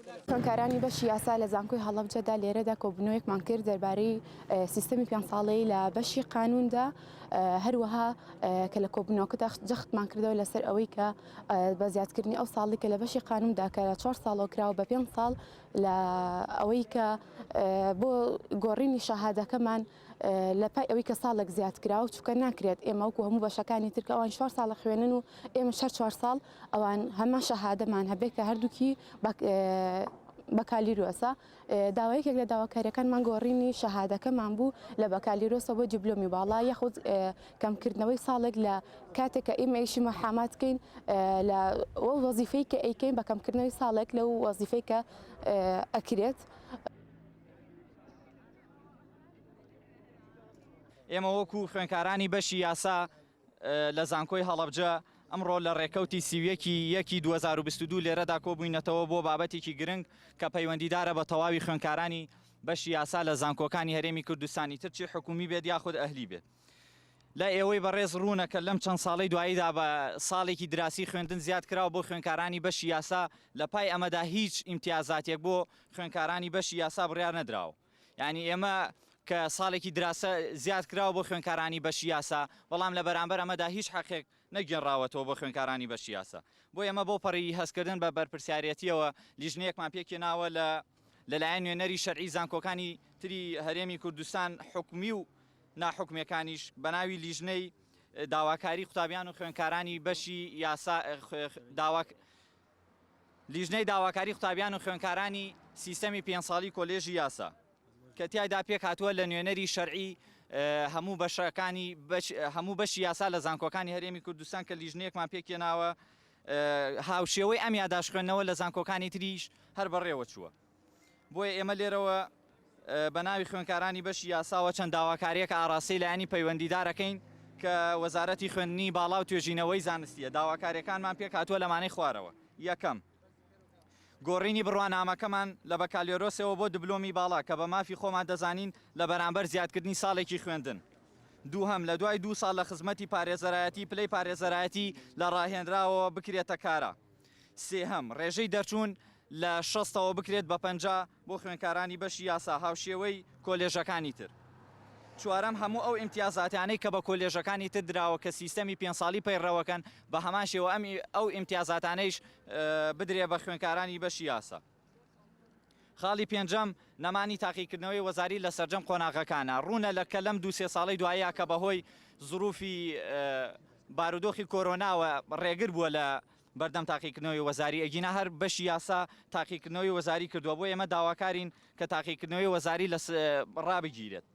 خوێندکارانی بەشی یاسا لە زانکۆی هەڵەبجەدا لێرەدا کۆبوونەوەیەکمان کرد دەربارەی سیستەمی پیانساڵەیی لە بەشی قانوندا هەروەها کە لە کۆبوونەوەکەدا جەختمان کردەوە لەسەر ئەوەی کە بە زیادکردنی ئەو ساڵی کە لە بەشی قانوندا کە لە 4 ساڵەوە کراوە بە 5 ساڵ لە ئەوەی کە بۆ گۆڕینی شەهادەکەمان لە پای ئەوەی کە ساڵێک زیادکراوە چونکە ناکرێت ئێمە وەکو هەموو بەشەکانی ترکە ئەوان 4 ساڵە خوێنن و ئێمە 4 ساڵ ئەوان هەمان شەهادەمان هەبێت کە هەردووکی بەکالیرۆسە داوایەکێک لە داواکاریەکانمان گۆڕینی شەهادەکەمان بوو لە بەکالیرۆسە بۆ دیبلۆمی باڵا یاخود کەمکردنەوەی ساڵێک لە کاتێک کە ئێمە ئیشی مەحاماتکەین لە وەزیفەی کە ئەیکەین بە کەمکردنەوەی ساڵێک لەو وەزیفەی کە ئەکرێت. ئێمە وەکو خوێندکارانی بەشی یاسا لە زانکۆی هەڵەبجە ئەمڕۆ لە ڕێکەوتی سیویەکی 2022 لێرەدا کۆبووینەتەوە بۆ بابەتێکی گرنگ کە پەیوەندیدارە بە تەواوی خوێندکارانی بەشی یاسا لە زانکۆکانی هەرێمی کوردستانی ترچی حکومی بێت یاخود ئەهلی بێت. لە ئێوەی بەڕێز ڕوونە کە لەم چەند ساڵی دواییدا بە ساڵێکی دراسی خوێندن زیاد کراوە بۆ خوێندکارانی بەشی یاسا لە پای ئەمەدا هیچ ئیمتیازاتێک بۆ خوێندکارانی بەشی یاسا بڕیار نەدراوە. یعنی ئێمە کە ساڵێکی دراسە زیاد کراوە بۆ خوێندکارانی بەشی یاسا بەڵام لە بەرامبەر ئەمەدا هیچ حەقێک نەگەێنراوەتەوە بۆ خوێندکارانی بەشی یاسا. بۆ ئێمە بۆ پەڕی هەستکردن بە بەرپرسیارەتیەوە لیژنەیەکمان پێکێناوە لەلایەن نوێنەری شەرعی زانکۆکانی تری هەرێمی کوردستان حکومی و ناحکومیەکانیش بە ناوی لیژنەی داواکاری قوتابیان و خوێندکارانی بەشی یاسا لیژنەی داواکاری قوتابیان و خوێندکارانی سیستەمی 5 ساڵی کۆلێژی یاسا کە تیایدا پێک هاتووە لە نوێنەری شەرعی هەموو بەشی یاسا لە زانکۆکانی هەرێمی کوردستان کە لیژنەیەکمان پێکێناوە هاوشێوەی ئەم یاداش خوێندنەوە لە زانکۆکانی تریش هەر بەڕێوە چووە. بۆیە ئێمە لێرەوە بە ناوی خوێندکارانی بەشی یاساوە چەند داواکاریەکە ئاڕاستی لایەنی پەیوەندیدارەکەین کە وەزارەتی خوێندنی باڵا و توێژینەوەی زانستیە داواکاریەکانمان پێک هاتووە لەمانەی خوارەوە. یەکەم گۆڕینی بڕوانامەکەمان لە بەکالیۆرۆسەوە بۆ دیبلۆمی باڵا کە بە مافی خۆمان دەزانین لە بەرامبەر زیادکردنی ساڵێکی خوێندن. دووهەم لە دوای 2 ساڵ لە خزمەتی پارێزەرایەتی پلەی پارێزەرایەتی لە ڕاهێنراوەوە بکرێتە کارە. سێهەم ڕێژەی دەرچوون لە 60ەوە بکرێت بە 50 بۆ خوێندکارانی بەشی یاسا هاوشێوەی کۆلێژەکانی تر. چوارەم هەموو ئەو ئیمتیازاتیانەی کە بە کۆلێژەکانی تر دراوە کە سیستەمی 5 ساڵی پەیڕەوەکەن بە هەمان شێوە ئەو ئیمتیازاتانەیش بدرێ بە خوێندکارانی بەشی یاسا. خاڵی پێنجەم نەمانی تاقیکردنەوەی وەزاری لە سەرجەم قۆناغەکانە ڕوونە لە کە لەم 2-3 ساڵی دوایە کە بەهۆی زروفی بارودۆخی کۆرۆناوە ڕێگر بووە لە بەردەم تاقیکردنەوەی وەزاری ئەگینا هەر بەشی یاسا تاقیکردنەوەی وەزاری کردووە بۆ ئێمە داواکارین کە تاقیکردنەوەی وەزاری لە ڕابگیرێت.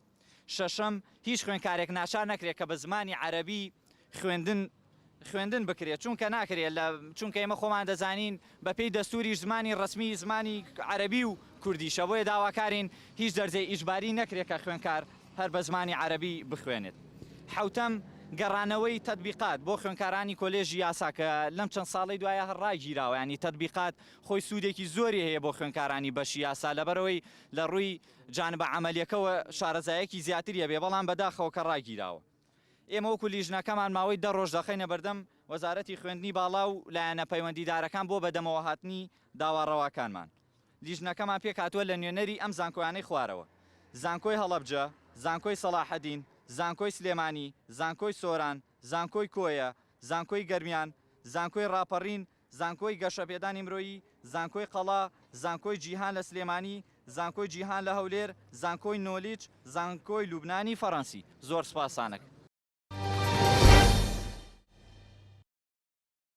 شەشەم هیچ خوێندکارێک ناچار نەکرێت کە بە زمانی عەرەبی خوێندن بکرێت چونکە ناکرێت چونکە ئێمە خۆمان دەزانین بە پێی دەستوریش زمانی ڕسمی زمانی عەرەبی و کوردیشە بۆیە داواکارین هیچ دەرجەی ئیجباری نەکرێت کە خوێندکار هەر بە زمانی عەرەبی بخوێنێت. حوتەم گەڕانەوەی تەطبیقات بۆ خوێندکارانی کۆلێژی یاسا کە لەم چەند ساڵی دوایە هەر ڕاگیراوە ینی تەطبیقات خۆی سوودێکی زۆری هەیە بۆ خوێندکارانی بەشی یاسا لەبەرەوەی لە ڕووی جانبە عەمەلیەکەوە شارەزایەکی زیاتریە بێ بەڵام بەداخەوە کە ڕاگیراوە. ئێمە وەکو لیژنەکەمان ماوەی 10 ڕۆژ دەخەینە بەردەم وەزارەتی خوێندنی باڵا و لایەنە پەیوەندیدارەکان بۆ بەدەمەوە هاتنی داواڕەواکانمان. لیژنەکەمان پێک هاتووە لە نوێنەری ئەم زانکۆیانەی خوارەوە: زانکۆی هەڵەبجە، زانکۆی سەلاحەدین، زانکۆی سلێمانی، زانکۆی سۆران، زانکۆی کۆیە، زانکۆی گەرمیان، زانکۆی ڕاپەڕین، زانکۆی گەشەپێدانی مرۆیی، زانکۆی قەڵا، زانکۆی جیهان لە سلێمانی، زانکۆی جیهان لە هەولێر، زانکۆی نۆلیچ، زانکۆی لوبنانی فەڕەنسی. زۆر سوپاسانەکە.